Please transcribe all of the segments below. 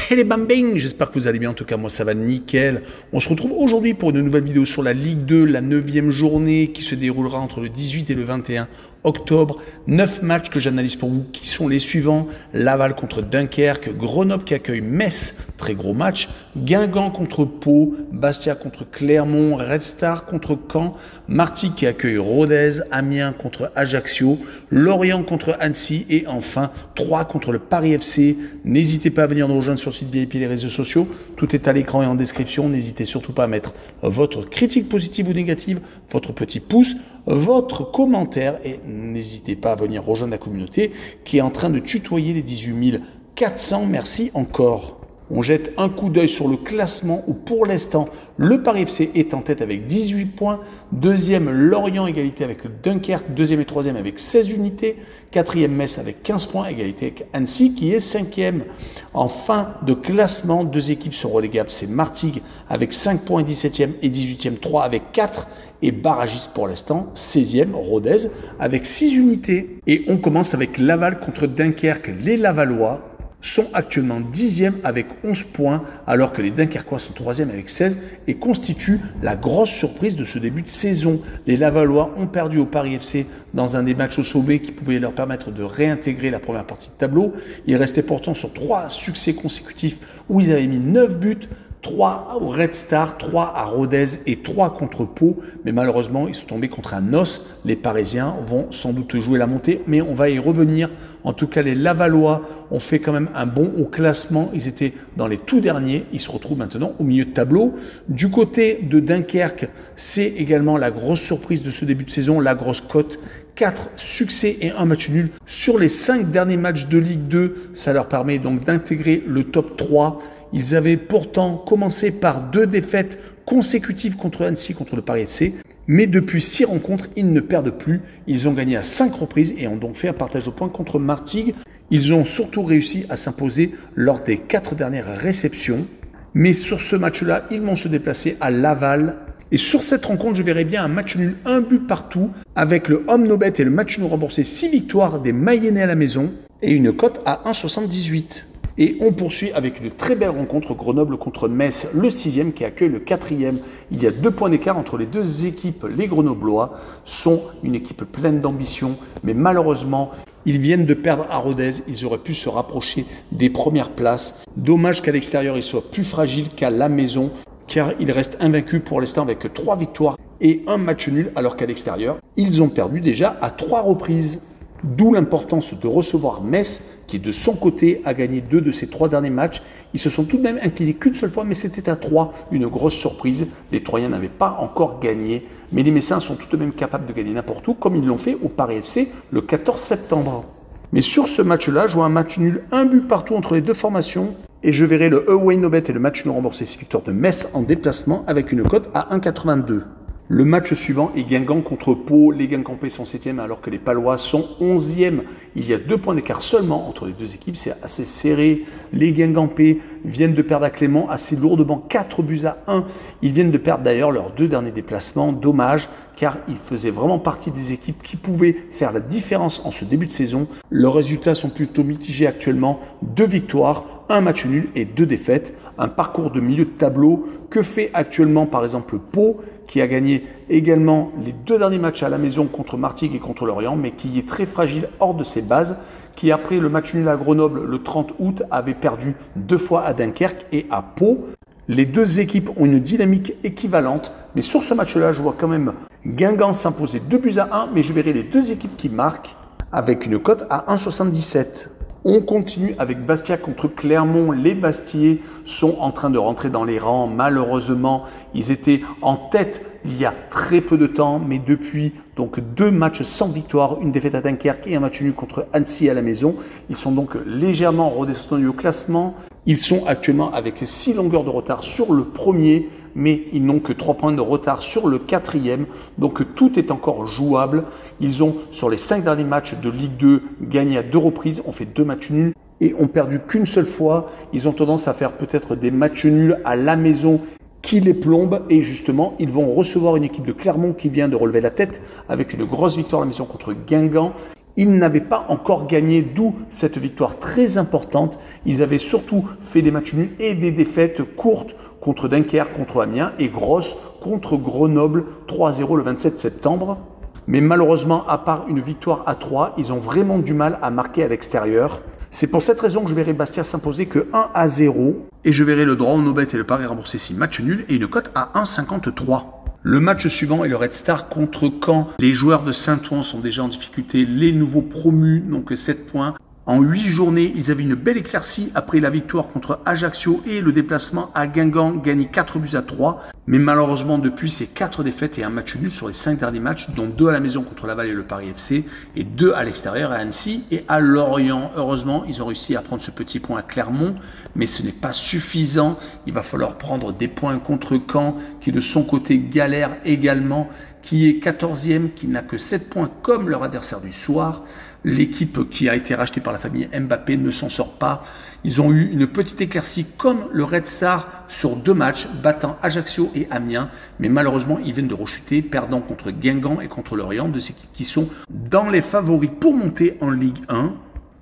Hey les bambins, j'espère que vous allez bien, en tout cas moi ça va nickel. On se retrouve aujourd'hui pour une nouvelle vidéo sur la Ligue 2, la 9e journée qui se déroulera entre le 18 et le 21 octobre. 9 matchs que j'analyse pour vous qui sont les suivants. Laval contre Dunkerque, Grenoble qui accueille Metz, très gros match. Guingamp contre Pau, Bastia contre Clermont, Red Star contre Caen, Martigues qui accueille Rodez, Amiens contre Ajaccio, Lorient contre Annecy et enfin 3 contre le Paris FC. N'hésitez pas à venir nous rejoindre sur le site VIP et les réseaux sociaux. Tout est à l'écran et en description. N'hésitez surtout pas à mettre votre critique positive ou négative, votre petit pouce, votre commentaire et n'hésitez pas à venir rejoindre la communauté qui est en train de tutoyer les 18 400. Merci encore. On jette un coup d'œil sur le classement où pour l'instant le Paris FC est en tête avec 18 points, deuxième Lorient égalité avec le Dunkerque, deuxième et troisième avec 16 unités, quatrième Metz avec 15 points, égalité avec Annecy qui est cinquième. En fin de classement, deux équipes sont relégables, c'est Martigues avec 5 points, 17e et 18e, 3 avec 4 et barragiste pour l'instant, 16e, Rodez avec 6 unités. Et on commence avec Laval contre Dunkerque. Les Lavallois sont actuellement 10e avec 11 points, alors que les Dunkerquois sont 3e avec 16 et constituent la grosse surprise de ce début de saison. Les Lavallois ont perdu au Paris FC dans un des matchs au sommet qui pouvait leur permettre de réintégrer la première partie de tableau. Ils restaient pourtant sur 3 succès consécutifs où ils avaient mis 9 buts, 3 au Red Star, 3 à Rodez et 3 contre Pau. Mais malheureusement, ils sont tombés contre un os. Les Parisiens vont sans doute jouer la montée, mais on va y revenir. En tout cas, les Lavallois ont fait quand même un bond au classement. Ils étaient dans les tout derniers. Ils se retrouvent maintenant au milieu de tableau. Du côté de Dunkerque, c'est également la grosse surprise de ce début de saison, la grosse cote. 4 succès et 1 match nul sur les 5 derniers matchs de Ligue 2. Ça leur permet donc d'intégrer le top 3. Ils avaient pourtant commencé par 2 défaites consécutives contre Annecy, contre le Paris FC. Mais depuis 6 rencontres, ils ne perdent plus. Ils ont gagné à 5 reprises et ont donc fait un partage de points contre Martigues. Ils ont surtout réussi à s'imposer lors des 4 dernières réceptions. Mais sur ce match-là, ils vont se déplacer à Laval. Et sur cette rencontre, je verrai bien un match nul, un but partout, avec le homme no bet et le match nul remboursé, 6 victoires des Mayennais à la maison et une cote à 1,78. Et on poursuit avec une très belle rencontre, Grenoble contre Metz, le 6e qui accueille le 4e. Il y a 2 points d'écart entre les deux équipes. Les Grenoblois sont une équipe pleine d'ambition, mais malheureusement, ils viennent de perdre à Rodez. Ils auraient pu se rapprocher des premières places. Dommage qu'à l'extérieur, ils soient plus fragiles qu'à la maison, car ils restent invaincus pour l'instant avec 3 victoires et 1 match nul, alors qu'à l'extérieur, ils ont perdu déjà à 3 reprises. D'où l'importance de recevoir Metz, qui de son côté a gagné 2 de ses 3 derniers matchs. Ils se sont tout de même inclinés qu'une seule fois, mais c'était à 3, une grosse surprise. Les Troyens n'avaient pas encore gagné, mais les Messins sont tout de même capables de gagner n'importe où, comme ils l'ont fait au Paris FC le 14 septembre. Mais sur ce match-là, je vois un match nul, un but partout entre les deux formations, et je verrai le away no bet et le match nul remboursé 6 victoires de Metz en déplacement avec une cote à 1,82. Le match suivant est Guingamp contre Pau. Les Guingampais sont 7e alors que les Palois sont 11e. Il y a 2 points d'écart seulement entre les deux équipes. C'est assez serré. Les Guingampais viennent de perdre à Clermont assez lourdement, 4 buts à 1. Ils viennent de perdre d'ailleurs leurs 2 derniers déplacements. Dommage, car ils faisaient vraiment partie des équipes qui pouvaient faire la différence en ce début de saison. Leurs résultats sont plutôt mitigés actuellement. 2 victoires, 1 match nul et 2 défaites. Un parcours de milieu de tableau que fait actuellement par exemple Pau, qui a gagné également les 2 derniers matchs à la maison contre Martigues et contre Lorient, mais qui est très fragile hors de ses bases, qui après le match nul à Grenoble le 30 août avait perdu 2 fois à Dunkerque et à Pau. Les 2 équipes ont une dynamique équivalente, mais sur ce match-là, je vois quand même Guingamp s'imposer 2 buts à 1, mais je verrai les 2 équipes qui marquent avec une cote à 1,77. On continue avec Bastia contre Clermont. Les Bastiais sont en train de rentrer dans les rangs. Malheureusement, ils étaient en tête il y a très peu de temps, mais depuis donc 2 matchs sans victoire, une défaite à Dunkerque et un match nul contre Annecy à la maison. Ils sont donc légèrement redescendus au classement. Ils sont actuellement avec 6 longueurs de retard sur le premier, mais ils n'ont que 3 points de retard sur le 4e. Donc tout est encore jouable. Ils ont, sur les 5 derniers matchs de Ligue 2, gagné à 2 reprises, ont fait 2 matchs nuls et ont perdu qu'une seule fois. Ils ont tendance à faire peut-être des matchs nuls à la maison qui les plombent et justement, ils vont recevoir une équipe de Clermont qui vient de relever la tête avec une grosse victoire à la maison contre Guingamp. Ils n'avaient pas encore gagné, d'où cette victoire très importante. Ils avaient surtout fait des matchs nuls et des défaites courtes contre Dunkerque, contre Amiens et grosses contre Grenoble 3-0 le 27 septembre. Mais malheureusement, à part une victoire à 3, ils ont vraiment du mal à marquer à l'extérieur. C'est pour cette raison que je verrai Bastia s'imposer que 1-0 et je verrai le droit au no-bet et le pari remboursé si match nul et une cote à 1,53. Le match suivant est le Red Star contre Caen. Les joueurs de Saint-Ouen sont déjà en difficulté. Les nouveaux promus, donc 7 points. En 8 journées, ils avaient une belle éclaircie après la victoire contre Ajaccio et le déplacement à Guingamp, gagné 4-3. Mais malheureusement, depuis, c'est 4 défaites et un match nul sur les 5 derniers matchs, dont 2 à la maison contre Laval et le Paris FC, et 2 à l'extérieur à Annecy et à Lorient. Heureusement, ils ont réussi à prendre ce petit point à Clermont, mais ce n'est pas suffisant. Il va falloir prendre des points contre Caen, qui de son côté galère également, qui est 14e, qui n'a que 7 points comme leur adversaire du soir. L'équipe qui a été rachetée par la famille Mbappé ne s'en sort pas. Ils ont eu une petite éclaircie comme le Red Star sur 2 matchs, battant Ajaccio et Amiens. Mais malheureusement, ils viennent de rechuter, perdant contre Guingamp et contre Lorient, deux équipes qui sont dans les favoris pour monter en Ligue 1.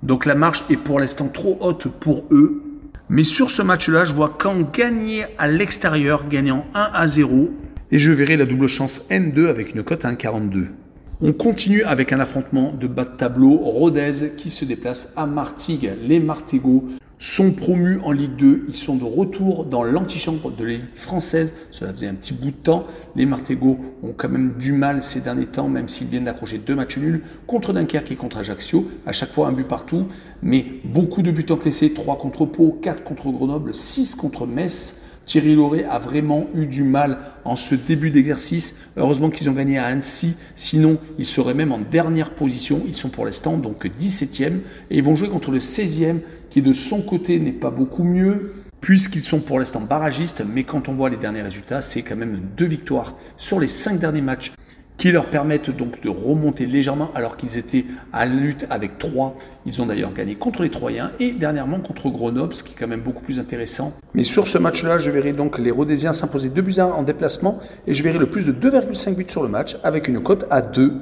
Donc la marche est pour l'instant trop haute pour eux. Mais sur ce match-là, je vois Caen gagner à l'extérieur, gagnant 1-0. Et je verrai la double chance N2 avec une cote à 1,42. On continue avec un affrontement de bas de tableau. Rodez qui se déplace à Martigues. Les Martégots sont promus en Ligue 2. Ils sont de retour dans l'antichambre de l'élite française. Cela faisait un petit bout de temps. Les Martégots ont quand même du mal ces derniers temps, même s'ils viennent d'accrocher 2 matchs nuls contre Dunkerque et contre Ajaccio. À chaque fois un but partout, mais beaucoup de buts encaissés. 3 contre Pau, 4 contre Grenoble, 6 contre Metz. Thierry Lauré a vraiment eu du mal en ce début d'exercice. Heureusement qu'ils ont gagné à Annecy, sinon ils seraient même en dernière position. Ils sont pour l'instant donc 17e et ils vont jouer contre le 16e qui de son côté n'est pas beaucoup mieux puisqu'ils sont pour l'instant barragistes. Mais quand on voit les derniers résultats, c'est quand même 2 victoires sur les 5 derniers matchs qui leur permettent donc de remonter légèrement alors qu'ils étaient à la lutte avec 3. Ils ont d'ailleurs gagné contre les Troyens et dernièrement contre Grenoble, ce qui est quand même beaucoup plus intéressant. Mais sur ce match-là, je verrai donc les Rodésiens s'imposer 2-1 en déplacement et je verrai le plus de 2,5 buts sur le match avec une cote à 2.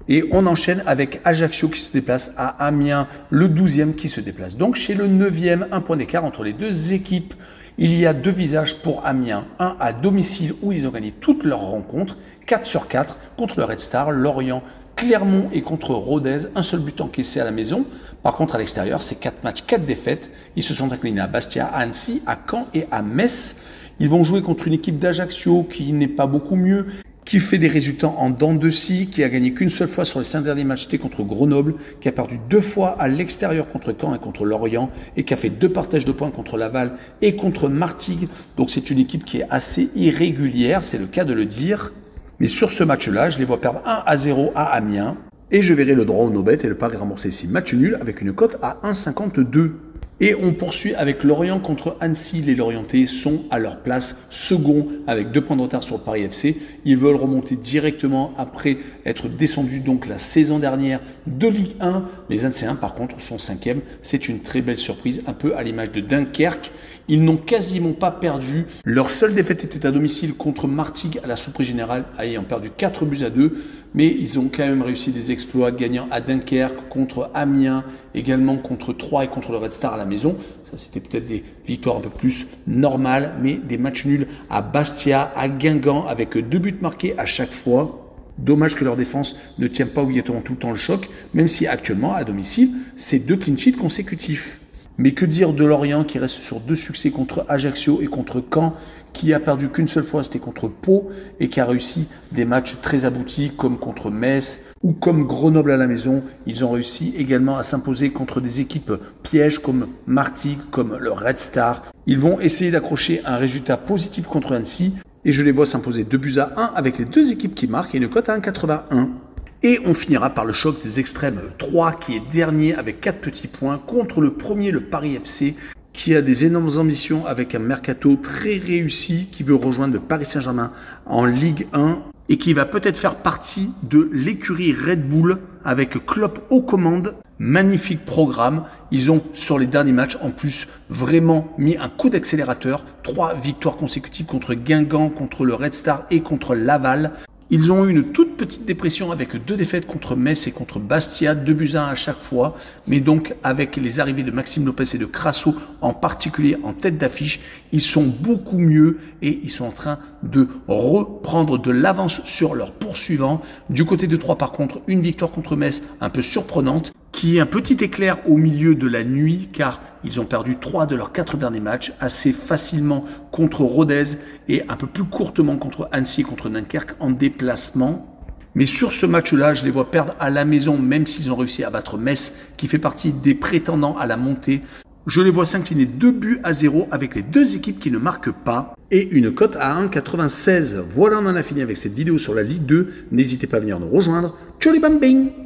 Et on enchaîne avec Ajaccio qui se déplace à Amiens, le 12e qui se déplace donc chez le 9e, un point d'écart entre les deux équipes. Il y a 2 visages pour Amiens, un à domicile où ils ont gagné toutes leurs rencontres, 4 sur 4 contre le Red Star, Lorient, Clermont et contre Rodez, un seul but encaissé à la maison. Par contre à l'extérieur, c'est 4 matchs, 4 défaites. Ils se sont inclinés à Bastia, à Annecy, à Caen et à Metz. Ils vont jouer contre une équipe d'Ajaccio qui n'est pas beaucoup mieux, qui fait des résultats en dents de scie, qui a gagné qu'une seule fois sur les 5 derniers matchs contre Grenoble, qui a perdu 2 fois à l'extérieur contre Caen et contre Lorient, et qui a fait 2 partages de points contre Laval et contre Martigues. Donc c'est une équipe qui est assez irrégulière, c'est le cas de le dire. Mais sur ce match-là, je les vois perdre 1-0 à Amiens, et je verrai le droit au no-bet et le pari remboursé ici match nul avec une cote à 1,52. Et on poursuit avec Lorient contre Annecy. Les Lorientais sont à leur place second avec 2 points de retard sur le Paris FC. Ils veulent remonter directement après être descendus donc la saison dernière de Ligue 1. Les Ancéens par contre sont 5e. C'est une très belle surprise, un peu à l'image de Dunkerque. Ils n'ont quasiment pas perdu. Leur seule défaite était à domicile contre Martigues à la surprise générale, ayant perdu 4-2. Mais ils ont quand même réussi des exploits, gagnant à Dunkerque, contre Amiens, également contre Troyes et contre le Red Star à la maison. Ça, c'était peut-être des victoires un peu plus normales, mais des matchs nuls à Bastia, à Guingamp, avec 2 buts marqués à chaque fois. Dommage que leur défense ne tient pas obligatoirement tout le temps le choc, même si actuellement, à domicile, c'est 2 clean sheets consécutifs. Mais que dire de Lorient qui reste sur 2 succès contre Ajaccio et contre Caen, qui a perdu qu'une seule fois, c'était contre Pau, et qui a réussi des matchs très aboutis comme contre Metz ou comme Grenoble à la maison. Ils ont réussi également à s'imposer contre des équipes pièges comme Martigues, comme le Red Star. Ils vont essayer d'accrocher un résultat positif contre Annecy, et je les vois s'imposer 2-1 avec les 2 équipes qui marquent et une cote à 1,81. Et on finira par le choc des extrêmes. 3 qui est dernier avec 4 petits points contre le premier, le Paris FC, qui a des énormes ambitions avec un mercato très réussi, qui veut rejoindre le Paris Saint-Germain en Ligue 1 et qui va peut-être faire partie de l'écurie Red Bull avec Klopp aux commandes. Magnifique programme. Ils ont sur les derniers matchs en plus vraiment mis un coup d'accélérateur. 3 victoires consécutives contre Guingamp, contre le Red Star et contre Laval. Ils ont eu une toute petite dépression avec 2 défaites contre Metz et contre Bastia, 2-1 à chaque fois. Mais donc, avec les arrivées de Maxime Lopez et de Crasso, en particulier en tête d'affiche, ils sont beaucoup mieux et ils sont en train de reprendre de l'avance sur leurs poursuivants. Du côté de Troyes, par contre, une victoire contre Metz un peu surprenante, qui est un petit éclair au milieu de la nuit, car ils ont perdu 3 de leurs 4 derniers matchs, assez facilement contre Rodez et un peu plus courtement contre Annecy et contre Dunkerque en déplacement. Mais sur ce match-là, je les vois perdre à la maison, même s'ils ont réussi à battre Metz, qui fait partie des prétendants à la montée. Je les vois s'incliner 2-0 avec les 2 équipes qui ne marquent pas. Et une cote à 1,96. Voilà, on en a fini avec cette vidéo sur la Ligue 2. N'hésitez pas à venir nous rejoindre. Tchou les bam bing!